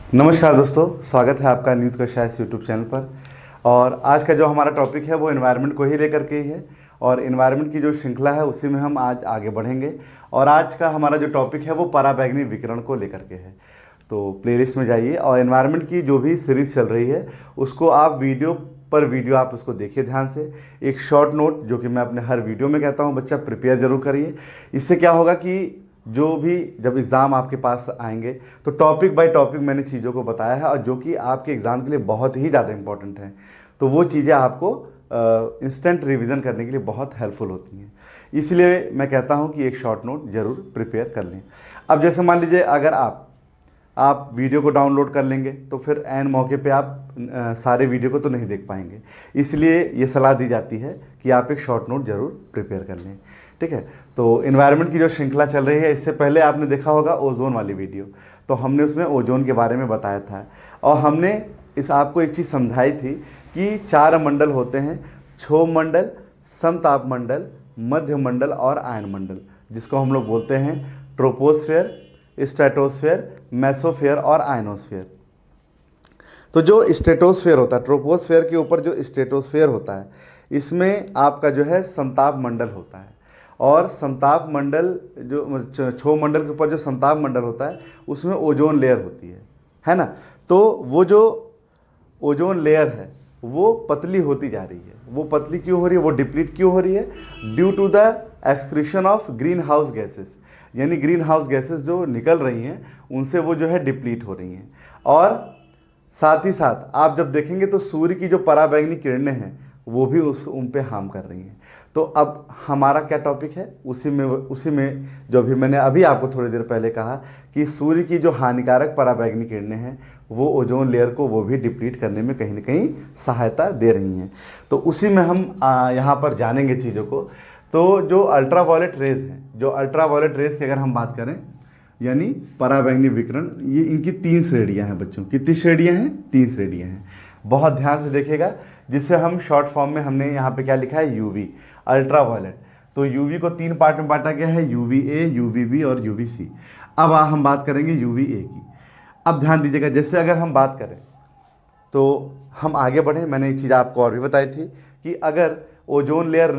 नमस्कार दोस्तों, स्वागत है आपका न्यूज़ का शायद यूट्यूब चैनल पर। और आज का जो हमारा टॉपिक है वो एनवायरनमेंट को ही लेकर के ही है। और एनवायरनमेंट की जो श्रृंखला है उसी में हम आज आगे बढ़ेंगे। और आज का हमारा जो टॉपिक है वो पराबैंगनी विकिरण को लेकर के है। तो प्लेलिस्ट में जाइए और एनवायरनमेंट की जो भी सीरीज़ चल रही है उसको आप वीडियो आप उसको देखिए ध्यान से। एक शॉर्ट नोट जो कि मैं अपने हर वीडियो में कहता हूँ, बच्चा प्रिपेयर जरूर करिए। इससे क्या होगा कि जो भी जब एग्ज़ाम आपके पास आएंगे तो टॉपिक बाय टॉपिक मैंने चीज़ों को बताया है, और जो कि आपके एग्ज़ाम के लिए बहुत ही ज़्यादा इंपॉर्टेंट है। तो वो चीज़ें आपको इंस्टेंट रिवीजन करने के लिए बहुत हेल्पफुल होती हैं। इसलिए मैं कहता हूँ कि एक शॉर्ट नोट ज़रूर प्रिपेयर कर लें। अब जैसे मान लीजिए अगर आप वीडियो को डाउनलोड कर लेंगे तो फिर ऐन मौके पे आप सारे वीडियो को तो नहीं देख पाएंगे। इसलिए ये सलाह दी जाती है कि आप एक शॉर्ट नोट ज़रूर प्रिपेयर कर लें। ठीक है। तो एनवायरनमेंट की जो श्रृंखला चल रही है, इससे पहले आपने देखा होगा ओजोन वाली वीडियो, तो हमने उसमें ओजोन के बारे में बताया था। और हमने आपको एक चीज़ समझाई थी कि 4 मंडल होते हैं: क्षोभ मंडल, समताप मंडल, मध्य मंडल और आयन मंडल, जिसको हम लोग बोलते हैं ट्रोपोस्फेयर, स्ट्रेटोस्फेयर, मेसोफेयर और आयनोस्फेयर। तो जो स्ट्रेटोस्फेयर होता है, ट्रोपोस्फेयर के ऊपर जो स्ट्रेटोस्फेयर होता है, इसमें आपका जो है समताप मंडल होता है। और समताप मंडल जो क्षोभ मंडल के ऊपर जो समताप मंडल होता है उसमें ओजोन लेयर होती है ना। तो वो जो ओजोन लेयर है वो पतली होती जा रही है। वो पतली क्यों हो रही है, वो डिप्लीट क्यों हो रही है? Due to the excretion of greenhouse gases, यानी ग्रीन हाउस गैसेस जो निकल रही हैं उनसे वो जो है डिप्लीट हो रही हैं। और साथ ही साथ आप जब देखेंगे तो सूर्य की जो पराबैंगनी किरणें हैं वो भी उन पे हार्म कर रही हैं। तो अब हमारा क्या टॉपिक है, उसी में जो भी मैंने अभी आपको थोड़ी देर पहले कहा कि सूर्य की जो हानिकारक पराबैंगनी किरणें हैं वो ओजोन लेयर को वो भी डिप्लीट करने में कहीं ना कहीं सहायता दे रही हैं। तो उसी में हम यहाँ पर जानेंगे चीज़ों को। तो जो अल्ट्रावायलेट रेज हैं, जो अल्ट्रावायलेट रेज की अगर हम बात करें, यानी पराबैंगनी विकिरण, ये इनकी 3 श्रेणियाँ हैं बच्चों। कितनी श्रेणियाँ हैं? 3 श्रेणियाँ हैं। बहुत ध्यान से देखिएगा, जिसे हम शॉर्ट फॉर्म में हमने यहाँ पे क्या लिखा है, यूवी, अल्ट्रावायलेट। तो यूवी को 3 पार्ट में बांटा गया है, यूवी ए, यूवी बी और यूवी सी। अब हम बात करेंगे यूवी ए की। अब ध्यान दीजिएगा, जैसे अगर हम बात करें तो हम आगे बढ़ें, मैंने एक चीज़ आपको और भी बताई थी कि अगर ओजोन लेयर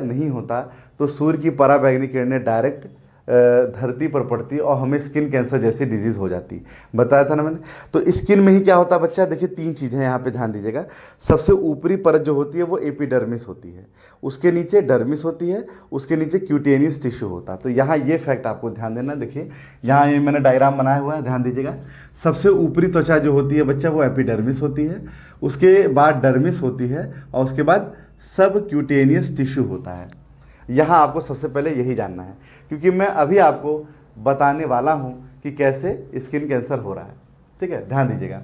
नहीं होता तो सूर्य की पराबैंगनी किरणें डायरेक्ट धरती पर पड़ती और हमें स्किन कैंसर जैसी डिजीज़ हो जाती। बताया था ना मैंने। तो स्किन में ही क्या होता है बच्चा, देखिए 3 चीज़ें यहाँ पे ध्यान दीजिएगा। सबसे ऊपरी परत जो होती है वो एपिडर्मिस होती है, उसके नीचे डर्मिस होती है, उसके नीचे क्यूटेनियस टिश्यू होता है। तो यहाँ ये फैक्ट आपको ध्यान देना। देखिए यहाँ ये मैंने डायग्राम बनाया हुआ है, ध्यान दीजिएगा। सबसे ऊपरी त्वचा जो होती है बच्चा वो एपिडर्मिस होती है, उसके बाद डर्मिस होती है और उसके बाद सब क्यूटेनियस टिश्यू होता है। यहाँ आपको सबसे पहले यही जानना है, क्योंकि मैं अभी आपको बताने वाला हूँ कि कैसे स्किन कैंसर हो रहा है। ठीक है, ध्यान दीजिएगा।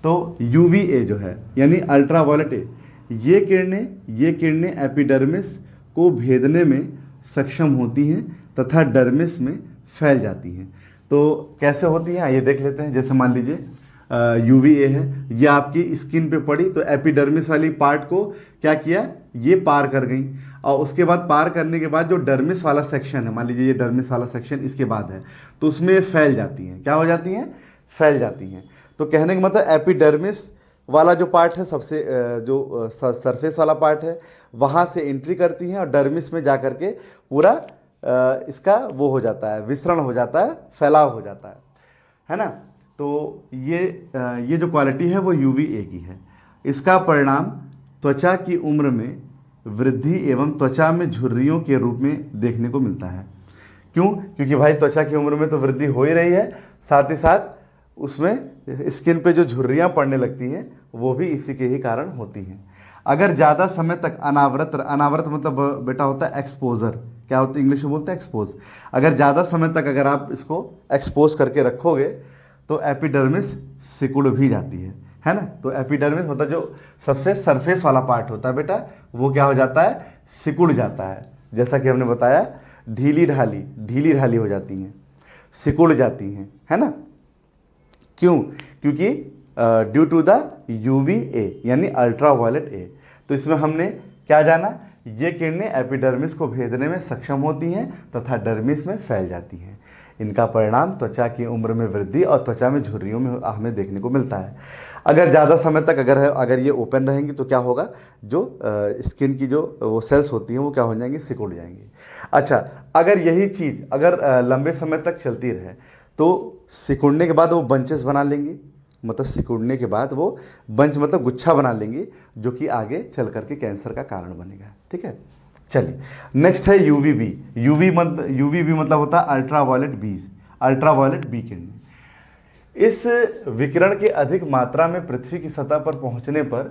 तो यूवी ए जो है यानी अल्ट्रावायलेट ए, ये किरणें एपिडर्मिस को भेदने में सक्षम होती हैं तथा डर्मिस में फैल जाती हैं। तो कैसे होती हैं ये देख लेते हैं। जैसे मान लीजिए यूवी ए है, ये आपकी स्किन पे पड़ी तो एपिडर्मिस वाली पार्ट को क्या किया, ये पार कर गई। और उसके बाद पार करने के बाद जो डर्मिस वाला सेक्शन है, मान लीजिए ये डर्मिस वाला सेक्शन इसके बाद है, तो उसमें फैल जाती हैं। क्या हो जाती हैं? फैल जाती हैं। तो कहने का मतलब एपिडर्मिस वाला जो पार्ट है, सबसे जो सरफेस वाला पार्ट है, वहाँ से एंट्री करती हैं और डर्मिस में जा कर के पूरा इसका वो हो जाता है, विसरण हो जाता है, फैलाव हो जाता है ना। तो ये जो क्वालिटी है वो यूवी ए की है। इसका परिणाम त्वचा की उम्र में वृद्धि एवं त्वचा में झुर्रियों के रूप में देखने को मिलता है। क्यों? क्योंकि भाई त्वचा की उम्र में तो वृद्धि हो ही रही है, साथ ही साथ उसमें स्किन पे जो झुर्रियाँ पड़ने लगती हैं वो भी इसी के ही कारण होती हैं। अगर ज़्यादा समय तक अनावृत मतलब बेटा होता है एक्सपोजर। क्या होता है? इंग्लिश में बोलते हैं एक्सपोज। अगर ज़्यादा समय तक अगर आप इसको एक्सपोज करके रखोगे तो एपिडर्मिस सिकुड़ भी जाती है ना। तो एपिडर्मिस मतलब जो सबसे सरफेस वाला पार्ट होता है बेटा, वो क्या हो जाता है, सिकुड़ जाता है। जैसा कि हमने बताया, ढीली ढाली हो जाती हैं, सिकुड़ जाती हैं, है ना। क्यों? क्योंकि due to the UV A यानी अल्ट्रावायलेट ए। तो इसमें हमने क्या जाना, ये किरणें एपिडर्मिस को भेदने में सक्षम होती हैं तथा डर्मिस में फैल जाती हैं। इनका परिणाम त्वचा की उम्र में वृद्धि और त्वचा में झुर्रियों में हमें देखने को मिलता है। अगर ज़्यादा समय तक अगर ये ओपन रहेंगी तो क्या होगा, जो स्किन की जो वो सेल्स होती हैं वो क्या हो जाएंगी, सिकुड़ जाएंगी। अच्छा, अगर यही चीज़ अगर लंबे समय तक चलती रहे तो सिकुड़ने के बाद वो बंचेस बना लेंगी, मतलब सिकुड़ने के बाद वो बंच मतलब गुच्छा बना लेंगी, जो कि आगे चल करके कैंसर का कारण बनेगा। ठीक है, चलिए नेक्स्ट है यूवीबी। यूवीबी मतलब होता है अल्ट्रावायलेट बीज, अल्ट्रावायलेट बी किरणें। इस विकिरण के अधिक मात्रा में पृथ्वी की सतह पर पहुंचने पर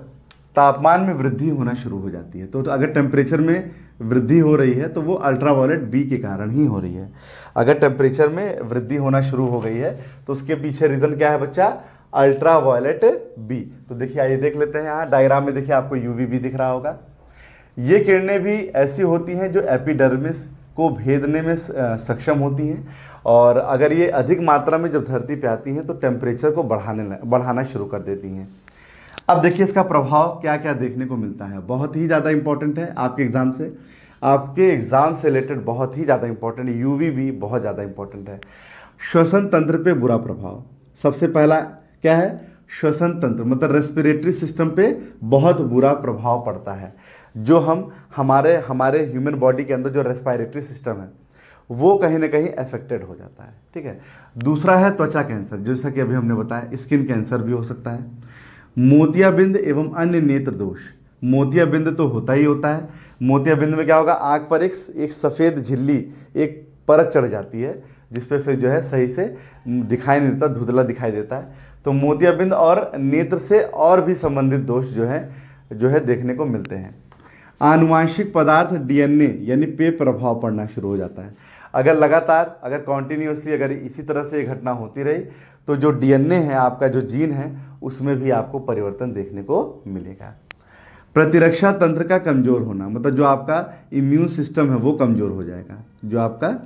तापमान में वृद्धि होना शुरू हो जाती है। तो अगर टेम्परेचर में वृद्धि हो रही है तो वो अल्ट्रावायलेट बी के कारण ही हो रही है। अगर टेम्परेचर में वृद्धि होना शुरू हो गई है तो उसके पीछे रीज़न क्या है बच्चा, अल्ट्रावायलेट बी। तो देखिए आइए देख लेते हैं, यहाँ डायग्राम में देखिए आपको यूवीबी दिख रहा होगा। ये किरणें भी ऐसी होती हैं जो एपिडर्मिस को भेदने में सक्षम होती हैं, और अगर ये अधिक मात्रा में जब धरती पे आती हैं तो टेम्परेचर को बढ़ाना शुरू कर देती हैं। अब देखिए इसका प्रभाव क्या क्या देखने को मिलता है, बहुत ही ज़्यादा इंपॉर्टेंट है आपके एग्ज़ाम से रिलेटेड, बहुत ही ज़्यादा इंपॉर्टेंट है। यूवीबी बहुत ज़्यादा इंपॉर्टेंट है। श्वसन तंत्र पे बुरा प्रभाव, सबसे पहला क्या है, श्वसन तंत्र मतलब रेस्पिरेटरी सिस्टम पे बहुत बुरा प्रभाव पड़ता है। जो हमारे ह्यूमन बॉडी के अंदर जो रेस्पिरेटरी सिस्टम है वो कहीं ना कहीं अफेक्टेड हो जाता है। ठीक है, दूसरा है त्वचा कैंसर, जैसा कि अभी हमने बताया स्किन कैंसर भी हो सकता है। मोतियाबिंद एवं अन्य नेत्र दोष, मोतियाबिंद तो होता ही होता है। मोतियाबिंद में क्या होगा, आँख पर एक सफ़ेद झिल्ली, एक परत चढ़ जाती है जिसपे फिर जो है सही से दिखाई नहीं देता, धुंधला दिखाई देता है। तो मोतियाबिंद और नेत्र से और भी संबंधित दोष जो है देखने को मिलते हैं। आनुवांशिक पदार्थ डीएनए यानी पे प्रभाव पड़ना शुरू हो जाता है। अगर लगातार अगर कॉन्टिन्यूसली अगर इसी तरह से ये घटना होती रही तो जो डीएनए है आपका, जो जीन है, उसमें भी आपको परिवर्तन देखने को मिलेगा। प्रतिरक्षा तंत्र का कमज़ोर होना, मतलब जो आपका इम्यून सिस्टम है वो कमज़ोर हो जाएगा। जो आपका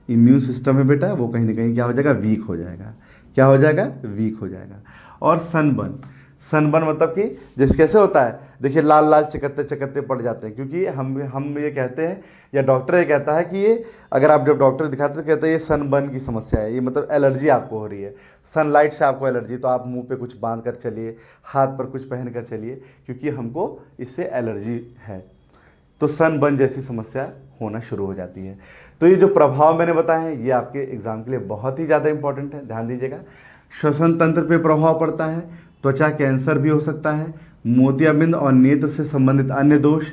इम्यून सिस्टम है बेटा वो कहीं ना कहीं क्या हो जाएगा, वीक हो जाएगा। क्या हो जाएगा, वीक हो जाएगा। और सनबर्न, सनबर्न मतलब कि जैसे कैसे होता है, देखिए लाल लाल चकत्ते चकत्ते पड़ जाते हैं, क्योंकि हम ये कहते हैं या डॉक्टर ये कहता है कि ये अगर आप जब डॉक्टर दिखाते हैं तो कहते हैं ये सनबर्न की समस्या है, ये मतलब एलर्जी आपको हो रही है, सनलाइट से आपको एलर्जी, तो आप मुंह पे कुछ बांध कर चलिए, हाथ पर कुछ पहन कर चलिए, क्योंकि हमको इससे एलर्जी है। तो सनबर्न जैसी समस्या होना शुरू हो जाती है। तो ये जो प्रभाव मैंने बताए हैं ये आपके एग्जाम के लिए बहुत ही ज़्यादा इंपॉर्टेंट है, ध्यान दीजिएगा। श्वसन तंत्र पे प्रभाव पड़ता है, त्वचा कैंसर भी हो सकता है, मोतियाबिंद और नेत्र से संबंधित अन्य दोष,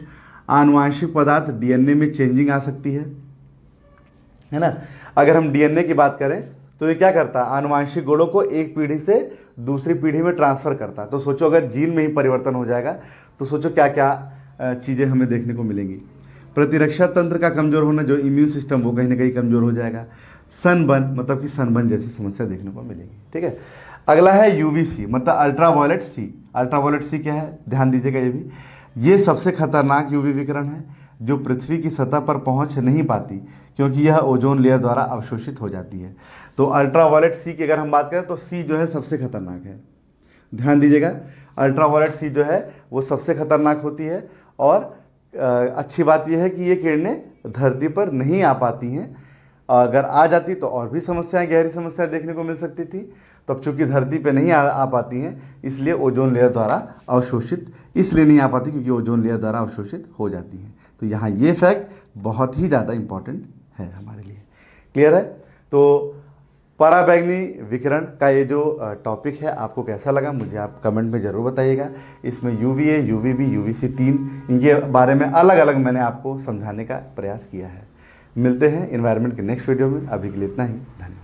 आनुवांशिक पदार्थ डीएनए में चेंजिंग आ सकती है ना। अगर हम डीएनए की बात करें तो ये क्या करता है, आनुवांशिक गुणों को एक पीढ़ी से दूसरी पीढ़ी में ट्रांसफ़र करता है। तो सोचो अगर जीन में ही परिवर्तन हो जाएगा तो सोचो क्या क्या चीज़ें हमें देखने को मिलेंगी। प्रतिरक्षा तंत्र का कमज़ोर होना, जो इम्यून सिस्टम वो कहीं ना कहीं कमज़ोर हो जाएगा। सनबर्न मतलब कि सनबर्न जैसी समस्या देखने को मिलेगी। ठीक है, अगला है यूवीसी मतलब अल्ट्रावायलेट सी। अल्ट्रावायलेट सी क्या है, ध्यान दीजिएगा, ये सबसे खतरनाक यूवी विकिरण है जो पृथ्वी की सतह पर पहुंच नहीं पाती, क्योंकि यह ओजोन लेयर द्वारा अवशोषित हो जाती है। तो अल्ट्रावायलेट सी की अगर हम बात करें तो सी जो है सबसे खतरनाक है, ध्यान दीजिएगा। अल्ट्रावायलेट सी जो है वो सबसे खतरनाक होती है, और अच्छी बात यह है कि ये किरणें धरती पर नहीं आ पाती हैं। अगर आ जाती तो और भी समस्याएं, गहरी समस्याएं देखने को मिल सकती थी। तो अब चूंकि धरती पे नहीं आ पाती हैं, इसलिए ओजोन लेयर द्वारा अवशोषित, इसलिए नहीं आ पाती क्योंकि ओजोन लेयर द्वारा अवशोषित हो जाती हैं। तो यहाँ ये फैक्ट बहुत ही ज़्यादा इम्पॉर्टेंट है हमारे लिए। क्लियर है? तो पराबैंगनी विकिरण का ये जो टॉपिक है आपको कैसा लगा मुझे आप कमेंट में ज़रूर बताइएगा। इसमें यूवीए, यूवीबी, यूवीसी 3 इनके बारे में अलग अलग मैंने आपको समझाने का प्रयास किया है। मिलते हैं एनवायरनमेंट के नेक्स्ट वीडियो में, अभी के लिए इतना ही, धन्यवाद।